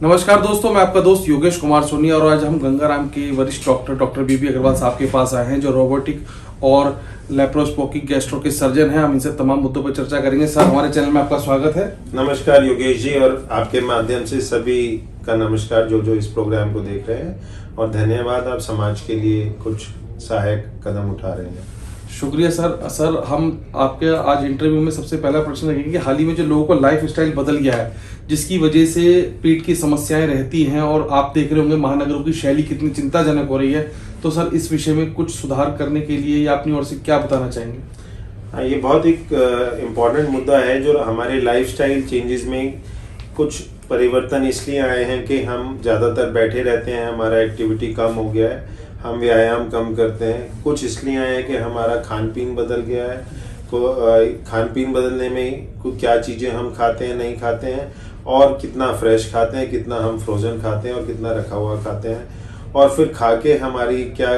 नमस्कार दोस्तों, मैं आपका दोस्त योगेश कुमार सोनी और आज हम गंगाराम के वरिष्ठ डॉक्टर बीबी अग्रवाल साहब के पास आए हैं जो रोबोटिक और लेप्रोस्कोपिक गैस्ट्रो के सर्जन हैं। हम इनसे तमाम मुद्दों पर चर्चा करेंगे। सर, हमारे चैनल में आपका स्वागत है। नमस्कार योगेश जी, और आपके माध्यम से सभी का नमस्कार जो इस प्रोग्राम को देख रहे हैं, और धन्यवाद, आप समाज के लिए कुछ सहायक कदम उठा रहे हैं। शुक्रिया सर, हम आपके आज इंटरव्यू में सबसे पहला प्रश्न रखेंगे कि हाल ही में जो लोगों का लाइफ स्टाइल बदल गया है, जिसकी वजह से पेट की समस्याएं रहती हैं और आप देख रहे होंगे महानगरों की शैली कितनी चिंताजनक हो रही है, तो सर इस विषय में कुछ सुधार करने के लिए या अपनी ओर से क्या बताना चाहेंगे? हाँ, ये बहुत एक इम्पॉर्टेंट मुद्दा है। जो हमारे लाइफस्टाइल चेंजेस में कुछ परिवर्तन इसलिए आए हैं कि हम ज़्यादातर बैठे रहते हैं, हमारा एक्टिविटी कम हो गया है, हम व्यायाम कम करते हैं। कुछ इसलिए आए हैं कि हमारा खान पीन बदल गया है। खान पीन बदलने में क्या चीज़ें हम खाते हैं, नहीं खाते हैं, और कितना फ्रेश खाते हैं, कितना हम फ्रोजन खाते हैं और कितना रखा हुआ खाते हैं, और फिर खा के हमारी क्या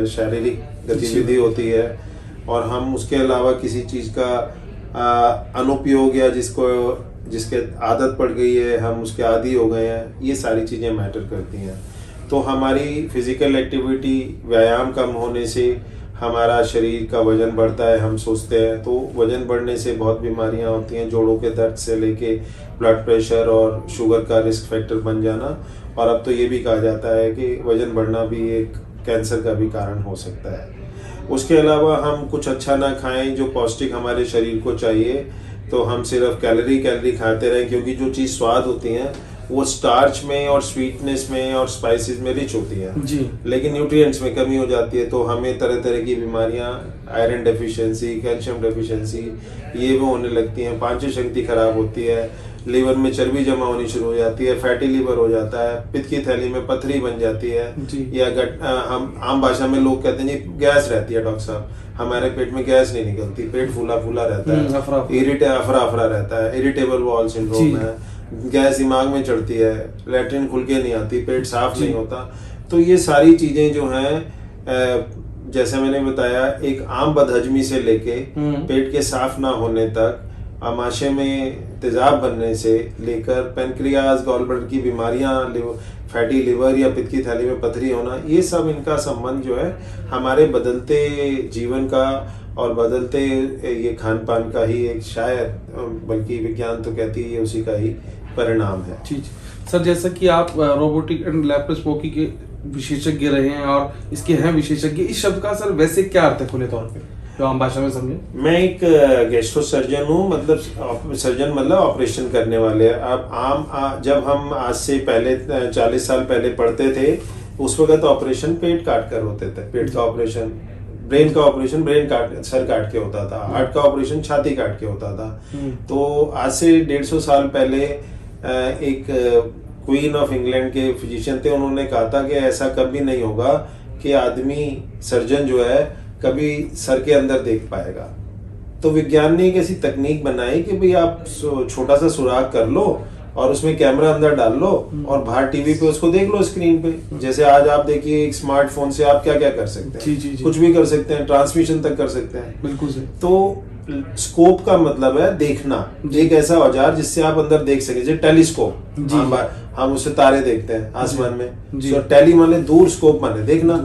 शारीरिक गतिविधि होती है, और हम उसके अलावा किसी चीज़ का अनुपयोग या जिसके आदत पड़ गई है, हम उसके आदी हो गए हैं, ये सारी चीज़ें मैटर करती हैं। तो हमारी फिजिकल एक्टिविटी, व्यायाम कम होने से हमारा शरीर का वजन बढ़ता है, हम सोचते हैं। तो वजन बढ़ने से बहुत बीमारियां होती हैं, जोड़ों के दर्द से लेके ब्लड प्रेशर और शुगर का रिस्क फैक्टर बन जाना, और अब तो ये भी कहा जाता है कि वजन बढ़ना भी एक कैंसर का भी कारण हो सकता है। उसके अलावा हम कुछ अच्छा ना खाएं जो पौष्टिक हमारे शरीर को चाहिए, तो हम सिर्फ कैलोरी खाते रहें, क्योंकि जो चीज़ स्वाद होती है वो स्टार्च में और स्वीटनेस में और स्पाइसेस में रिच होती है जी, लेकिन न्यूट्रिएंट्स में कमी हो जाती है। तो हमें तरह तरह की बीमारियां, आयरन डेफिशिएंसी, कैल्शियम डेफिशिएंसी, ये वो होने लगती हैं। पाचन शक्ति खराब होती है, लीवर में चर्बी जमा होनी शुरू हो जाती है, फैटी लीवर हो जाता है, पित्त की थैली में पथरी बन जाती है, या हम आम भाषा में लोग कहते हैं जी गैस रहती है। डॉक्टर साहब, हमारे पेट में गैस नहीं निकलती, पेट फूला फूला रहता है, अफरा रहता है, इरिटेबल बॉल सिंड्रोम है, गैस दिमाग में चढ़ती है, लैट्रिन खुल के नहीं आती, पेट साफ नहीं होता। तो ये सारी चीजें जो हैं, जैसे मैंने बताया, एक आम बदहजमी से लेके पेट के साफ ना होने तक, आमाशय में तेजाब बनने से लेकर पैनक्रियाज, गॉलब्लैडर की बीमारियां, फैटी लिवर या पित्त की थैली में पथरी होना, ये सब इनका संबंध जो है हमारे बदलते जीवन का और बदलते ये खान पान का ही एक, शायद बल्कि विज्ञान तो कहती है उसी का ही परिणाम है। जी सर, जैसा कि आप रोबोटिक एंड लैप्रोस्कोपी के विशेषज्ञ रहे हैं और इसके हैं विशेषज्ञ, इस शब्द का सर वैसे क्या अर्थ है खुले तौर पे, जो आम भाषा में समझे? मैं एक गैस्ट्रो सर्जन हूँ, मतलब सर्जन मतलब ऑपरेशन करने वाले। अब जब हम आज से पहले 40 साल पहले पढ़ते थे, उस वक्त ऑपरेशन पेट काट कर होते थे। पेट का ऑपरेशन, ब्रेन का ऑपरेशन सर काट के होता था, हार्ट का ऑपरेशन छाती काट के होता था। तो आज से 150 साल पहले एक क्वीन ऑफ इंग्लैंड के फिजिशियन थे, उन्होंने कहा था कि ऐसा कभी नहीं होगा कि आदमी सर्जन जो है कभी सर के अंदर देख पाएगा। तो विज्ञान ने एक ऐसी तकनीक बनाई कि भाई आप छोटा सा सुराख कर लो और उसमें कैमरा अंदर डाल लो और बाहर टीवी पे उसको देख लो, स्क्रीन पे। जैसे आज आप देखिए एक स्मार्टफोन से आप क्या क्या कर सकते हैं, जी। कुछ भी कर सकते हैं, ट्रांसमिशन तक कर सकते हैं। बिल्कुल सही। तो स्कोप का मतलब है देखना, एक ऐसा औजार जिससे आप अंदर देख सके, जैसे टेलीस्कोप। हम उससे तारे देखते हैं आसमान में, तो टेली माने दूर, स्कोप माने देखना।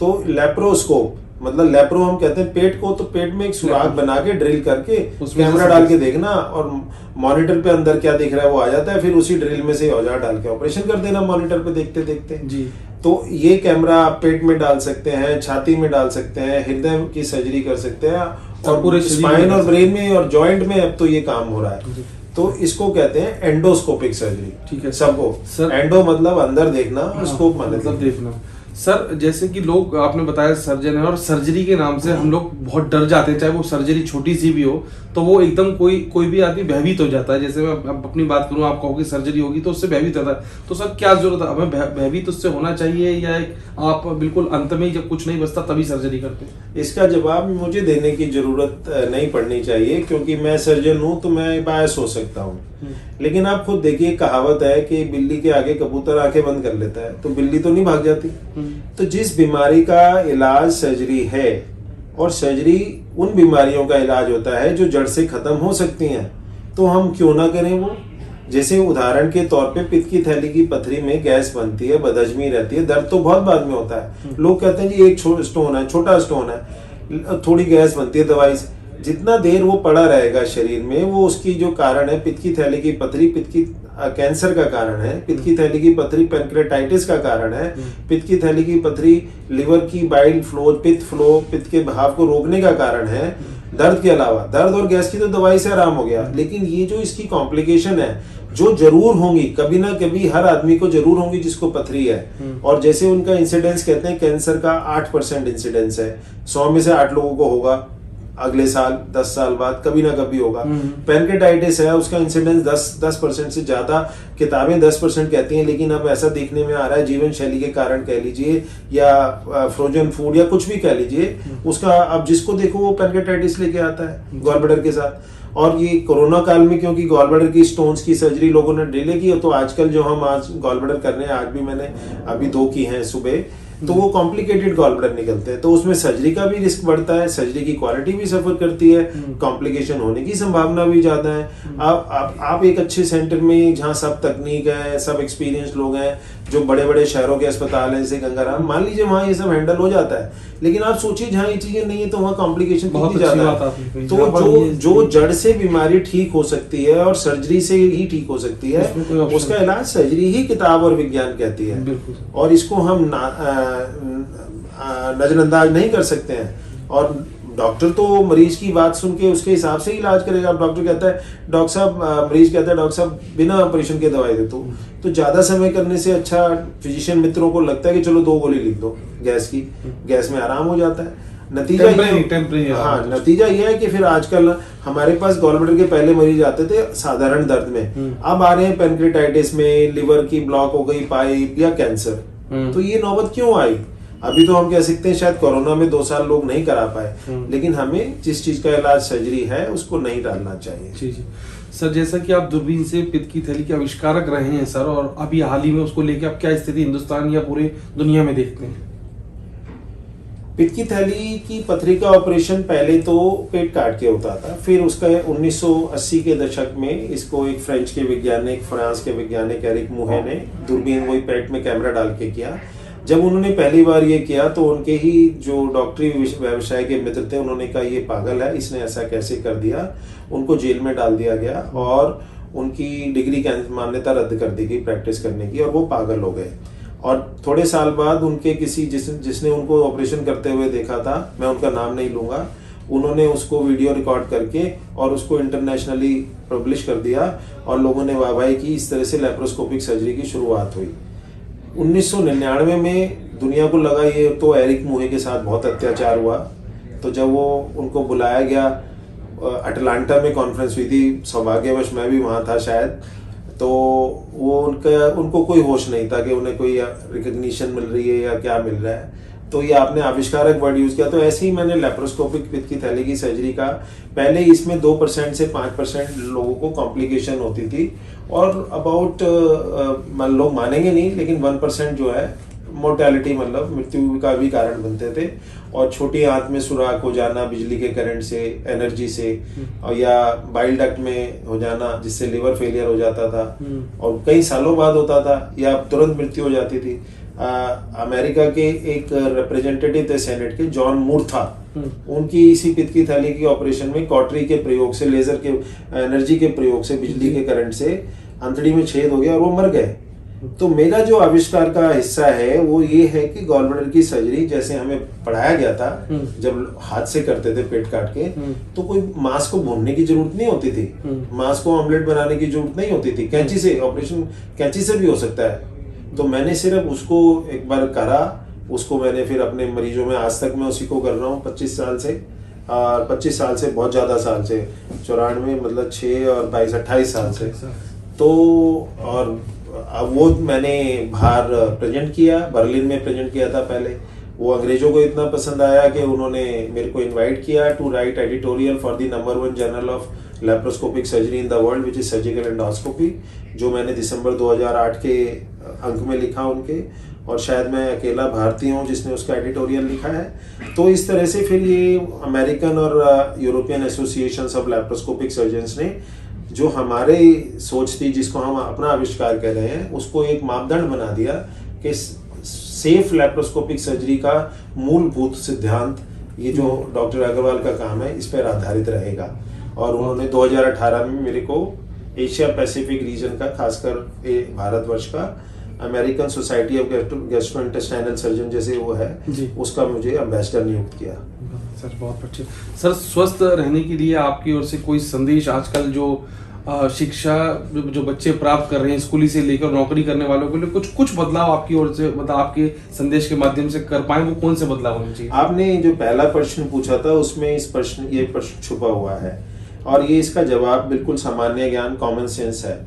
तो लेप्रोस्कोप मतलब लेप्रो हम कहते हैं पेट को, तो पेट में एक सुराख बना के ड्रिल करके कैमरा डाल के देखना, और मॉनिटर पे अंदर क्या दिख रहा है वो आ जाता है, फिर उसी ड्रिल में से औजार डाल के ऑपरेशन कर देना मॉनिटर पे देखते देखते जी। तो ये कैमरा आप पेट में डाल सकते हैं, छाती में डाल सकते हैं, हृदय की सर्जरी कर सकते हैं, और पूरे स्पाइन और ब्रेन में और जॉइंट में अब तो ये काम हो रहा है। तो इसको कहते हैं एंडोस्कोपिक सर्जरी। ठीक है, सबको एंडो मतलब अंदर देखना, स्कोप मतलब देखना। सर, जैसे कि लोग, आपने बताया सर्जन है, और सर्जरी के नाम से हम लोग बहुत डर जाते हैं, चाहे वो सर्जरी छोटी सी भी हो, तो वो एकदम कोई भी आदमी भयभीत हो जाता है। जैसे मैं अपनी बात करूं, आप कहोगे सर्जरी होगी तो उससे भयभीत होता है, तो सर क्या जरूरत है, हमें भयभीत उससे होना चाहिए, या आप बिल्कुल अंत में जब कुछ नहीं बचता तभी सर्जरी करते हैं? इसका जवाब मुझे देने की जरूरत नहीं पड़नी चाहिए, क्योंकि मैं सर्जन हूं तो मैं बायस हो सकता हूं। लेकिन आप खुद देखिए, कहावत है कि बिल्ली के आगे कबूतर आंखें बंद कर लेता है, तो बिल्ली तो नहीं भाग जाती। तो जिस बीमारी का इलाज सर्जरी है, और सर्जरी उन बीमारियों का इलाज होता है जो जड़ से खत्म हो सकती हैं, तो हम क्यों ना करें वो। जैसे उदाहरण के तौर पे पित्त की थैली की पथरी में गैस बनती है, बदहजमी रहती है, दर्द तो बहुत बाद में होता है। लोग कहते हैं जी एक स्टोन है, छोटा स्टोन है, थोड़ी गैस बनती है दवाई से। जितना देर वो पड़ा रहेगा शरीर में, वो उसकी जो कारण है पित्त की थैली की पथरी, पित्त की कैंसर का कारण है, पित्त की थैली की पथरी पैंक्रेटाइटिस का कारण है, पित्त की थैली की पथरी लिवर की बाइल फ्लो, पित्त के बहाव को रोकने का कारण है। दर्द के अलावा, दर्द और गैस की तो दवाई से आराम हो गया, लेकिन ये जो इसकी कॉम्प्लिकेशन है जो जरूर होंगी, कभी ना कभी हर आदमी को जरूर होंगी जिसको पथरी है। और जैसे उनका इंसिडेंस कहते हैं कैंसर का 8% इंसिडेंस है, 100 में से 8 लोगों को होगा, अगले साल 10 साल बाद कभी ना कभी होगा। पैंक्रेटाइटिस है, उसका इंसिडेंस 10% से ज्यादा, किताबें 10% कहती हैं, लेकिन अब ऐसा देखने में आ रहा है जीवन शैली के कारण कह लीजिए या फ्रोजन फूड या कुछ भी कह लीजिए, उसका अब जिसको देखो वो पैंक्रेटाइटिस लेके आता है गॉल ब्लैडर के साथ। और ये कोरोना काल में क्योंकि गॉल ब्लैडर की स्टोन्स की सर्जरी लोगों ने डिले की, तो आजकल जो हम आज गॉल ब्लैडर कर रहे हैं, आज भी मैंने अभी 2 की हैं सुबह, तो वो कॉम्प्लिकेटेड गॉल ब्लैडर निकलते हैं, तो उसमें सर्जरी का भी रिस्क बढ़ता है, सर्जरी की क्वालिटी भी सफर करती है, कॉम्प्लिकेशन होने की संभावना भी ज्यादा है। आप एक अच्छे सेंटर में जहाँ सब तकनीक है, सब एक्सपीरियंस लोग हैं, जो बड़े बड़े शहरों के अस्पताल हैं जैसे गंगाराम, मान लीजिए वहाँ ये सब हैंडल हो जाता है, लेकिन आप सोचिए जहाँ ये चीजें नहीं है तो वहाँ कॉम्प्लिकेशन कितनी ज्यादा है। तो जो जड़ से बीमारी ठीक हो सकती है और सर्जरी से ही ठीक हो सकती है, उसका इलाज सर्जरी ही किताब और विज्ञान कहती है, और इसको हम नजरअंदाज नहीं कर सकते हैं। और डॉक्टर तो मरीज की बात सुन के उसके हिसाब से ही इलाज करेगा। डॉक्टर कहता है, डॉक्टर साहब, मरीज कहता है डॉक्टर साहब बिना ऑपरेशन के दवाई दे दो, तो ज्यादा समय करने से अच्छा फिजिशियन मित्रों को लगता है कि चलो 2 गोली लिख दो गैस की, गैस में आराम हो जाता है। नतीजा नतीजा यह है कि फिर आजकल हमारे पास गॉल ब्लैडर के पहले मरीज आते थे साधारण दर्द में, अब आ रहे हैं पैंक्रेटाइटिस में, लिवर की ब्लॉक हो गई पाइप या कैंसर। तो ये नौबत क्यों आई? अभी तो हम कह सकते हैं शायद कोरोना में 2 साल लोग नहीं करा पाए, लेकिन हमें जिस चीज का इलाज सर्जरी है उसको नहीं टालना चाहिए। जी जी सर, जैसा कि आप दूरबीन से पित्त की थैली के आविष्कारक रहे हैं सर, और अभी हाल ही में उसको लेके आप क्या स्थिति हिंदुस्तान या पूरे दुनिया में देखते हैं? पित्त की थैली की पथरी का ऑपरेशन पहले तो पेट काट के होता था, फिर उसका 1980 के दशक में इसको एक फ्रेंच के वैज्ञानिक, फ्रांस के वैज्ञानिक एरिक मुहे ने दूरबीन वही पेट में कैमरा डाल के किया। जब उन्होंने पहली बार ये किया तो उनके ही जो डॉक्टरी व्यवसाय के मित्र थे, उन्होंने कहा ये पागल है, इसने ऐसा कैसे कर दिया। उनको जेल में डाल दिया गया और उनकी डिग्री मान्यता रद्द कर दी गई प्रैक्टिस करने की, और वो पागल हो गए। और थोड़े साल बाद उनके किसी जिसने उनको ऑपरेशन करते हुए देखा था, मैं उनका नाम नहीं लूंगा, उन्होंने उसको वीडियो रिकॉर्ड करके और उसको इंटरनेशनली पब्लिश कर दिया और लोगों ने वाहवाही की। इस तरह से लैप्रोस्कोपिक सर्जरी की शुरुआत हुई। 1999 में दुनिया को लगा ये तो एरिक मुहे के साथ बहुत अत्याचार हुआ, तो जब वो उनको बुलाया गया, अटलांटा में कॉन्फ्रेंस हुई थी, सौभाग्यवश मैं भी वहाँ था शायद, तो वो उनको कोई होश नहीं था कि उन्हें कोई रिकग्निशन मिल रही है या क्या मिल रहा है। तो ये आपने आविष्कारक वर्ड यूज किया, तो ऐसे ही मैंने लैप्रोस्कोपिक पित्त की थैली की सर्जरी का, पहले इसमें 2% से 5% लोगों को कॉम्प्लिकेशन होती थी, और अबाउट लोग मानेंगे नहीं लेकिन 1% जो है मोर्टेलिटी, मतलब मृत्यु का भी कारण बनते थे। और छोटी आंत में सुराख हो जाना बिजली के करंट से, एनर्जी से, और या बाइल डक्ट में हो जाना जिससे लिवर फेलियर हो जाता था और कई सालों बाद होता था, या तुरंत मृत्यु हो जाती थी। अमेरिका के एक रिप्रेजेंटेटिव थे सेनेट के, जॉन मूर था, उनकी इसी पित्त की थैली की ऑपरेशन में कॉटरी के प्रयोग से, लेजर के एनर्जी के प्रयोग से, बिजली के करंट से अंतड़ी में छेद हो गया और वो मर गए। तो मेरा जो आविष्कार का हिस्सा है वो ये है कि गॉल ब्लैडर की सर्जरी जैसे हमें पढ़ाया गया था, जब हाथ से करते थे पेट काट के, तो कोई मांस को भूनने की जरूरत नहीं होती थी, मांस को ऑमलेट बनाने की जरूरत नहीं होती थी, कैंची से ऑपरेशन कैंची से भी हो सकता है। तो मैंने सिर्फ उसको एक बार करा, उसको मैंने फिर अपने मरीजों में, आज तक मैं उसी को कर रहा हूँ 25 साल से, और 25 साल से बहुत ज्यादा साल से, 94 मतलब 6 और 22 28 साल से। तो और वो मैंने बाहर प्रेजेंट किया, बर्लिन में प्रेजेंट किया था पहले। वो अंग्रेजों को इतना पसंद आया कि उन्होंने मेरे को इनवाइट किया to write editorial for the number 1 journal of laparoscopic surgery in the world which is surgical endoscopy, जो मैंने दिसंबर 2008 के अंक में लिखा उनके, और शायद मैं अकेला भारतीय हूँ जिसने उसका एडिटोरियल लिखा है। तो इस तरह से फिर ये अमेरिकन और European association of laparoscopic surgeons ने जो हमारे सोच थी, जिसको हम अपना आविष्कार कह रहे हैं, उसको एक मापदंड बना दिया कि सेफ लैप्रोस्कोपिक सर्जरी का मूलभूत सिद्धांत, ये जो डॉक्टर अग्रवाल का काम है, इस पर आधारित रहेगा। और उन्होंने 2018 में मेरे को एशिया पैसिफिक रीजन का, खासकर भारतवर्ष का American society of gastrointestinal surgeon जैसे वो है, उसका मुझे एम्बेसडर नियुक्त किया। सर बहुत अच्छे। सर स्वस्थ रहने के लिए आपकी ओर से कोई संदेश, आजकल जो शिक्षा जो बच्चे प्राप्त कर रहे हैं स्कूली से लेकर नौकरी करने वालों के लिए कुछ बदलाव आपकी ओर से, मतलब आपके संदेश के माध्यम से कर पाए, वो कौन से बदलाव होने चाहिए? आपने जो पहला प्रश्न पूछा था उसमें ये प्रश्न छुपा हुआ है, और ये इसका जवाब बिल्कुल सामान्य ज्ञान, कॉमन सेंस है।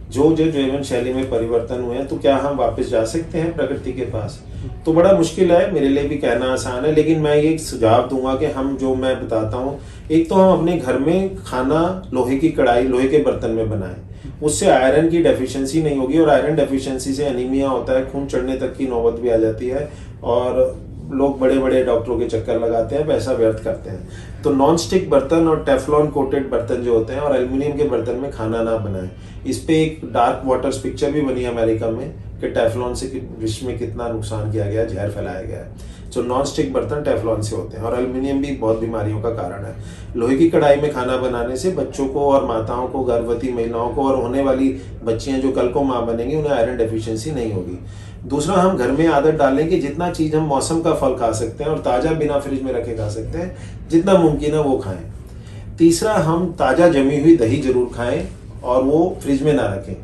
जो जीवन शैली में परिवर्तन हुए हैं, तो क्या हम वापस जा सकते हैं प्रकृति के पास? तो बड़ा मुश्किल है, मेरे लिए भी कहना आसान है, लेकिन मैं ये सुझाव दूंगा कि हम, जो मैं बताता हूँ, एक तो हम अपने घर में खाना लोहे की कढ़ाई, लोहे के बर्तन में बनाएं। उससे आयरन की डेफिशिएंसी नहीं होगी, और आयरन डेफिशिएंसी से एनीमिया होता है, खून चढ़ने तक की नौबत भी आ जाती है, और लोग बड़े बड़े डॉक्टरों के चक्कर लगाते हैं, पैसा व्यर्थ करते हैं। तो नॉन स्टिक बर्तन और टेफ्लॉन कोटेड बर्तन जो होते हैं, और एल्युमिनियम के बर्तन में खाना ना बनाएं। इस पे एक डार्क वाटर्स पिक्चर भी बनी अमेरिका में कि टेफ्लॉन से विश्व में कितना नुकसान किया गया, जहर फैलाया गया है। तो नॉन स्टिक बर्तन टेफ्लॉन से होते हैं, और एल्युमिनियम भी बहुत बीमारियों का कारण है। लोहे की कढ़ाई में खाना बनाने से बच्चों को और माताओं को, गर्भवती महिलाओं को, और होने वाली बच्चियां जो कल को माँ बनेंगी, उन्हें आयरन डेफिशिएंसी नहीं होगी। दूसरा, हम घर में आदत डालें कि जितना चीज हम मौसम का फल खा सकते हैं और ताजा बिना फ्रिज में रखे खा सकते हैं, जितना मुमकिन है वो खाएं। तीसरा, हम ताजा जमी हुई दही जरूर खाएं और वो फ्रिज में ना रखें,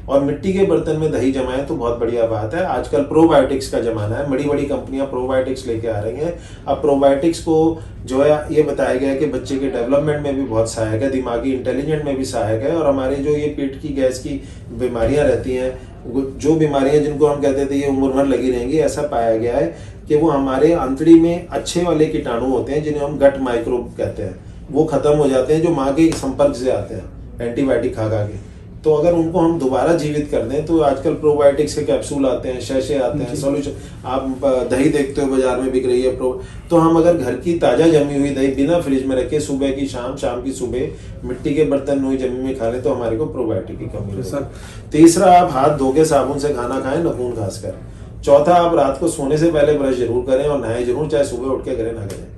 और मिट्टी के बर्तन में दही जमाएं तो बहुत बढ़िया बात है। आजकल प्रोबायोटिक्स का जमाना है, बड़ी बड़ी कंपनियां प्रोबायोटिक्स लेके आ रही हैं। अब प्रोबायोटिक्स को जो है, ये बताया गया है कि बच्चे के डेवलपमेंट में भी बहुत सहायक है, दिमागी इंटेलिजेंट में भी सहायक है, और हमारे जो ये पेट की गैस की बीमारियां रहती हैं, जो बीमारियां जिनको हम कहते थे ये उम्र भर लगी रहेंगी, ऐसा पाया गया है कि वो हमारे अंतड़ी में अच्छे वाले कीटाणु होते हैं, जिन्हें हम गट माइक्रोब कहते हैं, वो खत्म हो जाते हैं, जो माँ के संपर्क से आते हैं एंटीबायोटिक खा के। तो अगर उनको हम दोबारा जीवित कर दें, तो आजकल प्रोबायोटिक्स के कैप्सूल आते हैं, शैशे आते हैं, सॉल्यूशन, आप दही देखते हो बाजार में बिक रही है तो हम अगर घर की ताजा जमी हुई दही बिना फ्रिज में रखे, सुबह की शाम, शाम की सुबह, मिट्टी के बर्तन में जमी में खा ले, तो हमारे को प्रोबायोटिक की कमी है। तीसरा, आप हाथ धो के साबुन से खाना खाएं, नाखून घास कर। चौथा, आप रात को सोने से पहले ब्रश जरूर करें और नहाए जरूर, चाहे सुबह उठ के करें ना करें।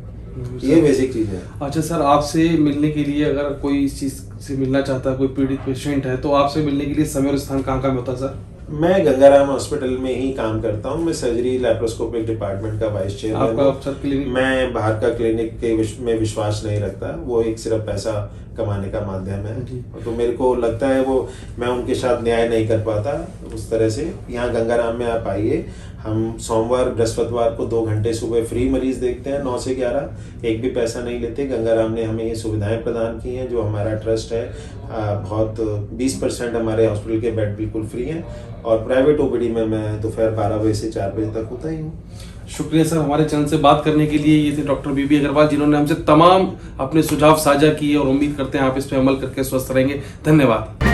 ये बेसिक चीज है। अच्छा सर, आपसे मिलने के लिए अगर कोई इस चीज से मिलना चाहता है, कोई पीड़ित पेशेंट है, तो आपसे मिलने के लिए समय और स्थान कहाँ होता है सर? मैं गंगाराम हॉस्पिटल में ही काम करता हूँ। मैं सर्जरी लैप्रोस्कोपिक डिपार्टमेंट का वाइस चेयरमैन हूँ। मैं बाहर का क्लिनिक में विश्वास नहीं रखता, वो एक सिर्फ पैसा कमाने का माध्यम है, तो मेरे को लगता है वो, मैं उनके साथ न्याय नहीं कर पाता उस तरह से। यहाँ गंगाराम में आप आइए, हम सोमवार बृहस्पतिवार को 2 घंटे सुबह फ्री मरीज देखते हैं 9 से 11, एक भी पैसा नहीं लेते। गंगाराम ने हमें ये सुविधाएं प्रदान की हैं, जो हमारा ट्रस्ट है। बहुत 20% हमारे हॉस्पिटल के बेड बिल्कुल फ्री हैं, और प्राइवेट ओपीडी में मैं दोपहर 12 बजे से 4 बजे तक होता ही हूँ। शुक्रिया सर, हमारे चैनल से बात करने के लिए। ये थे डॉक्टर बीबी अग्रवाल, जिन्होंने हमसे तमाम अपने सुझाव साझा किए, और उम्मीद करते हैं आप इस पे अमल करके स्वस्थ रहेंगे। धन्यवाद।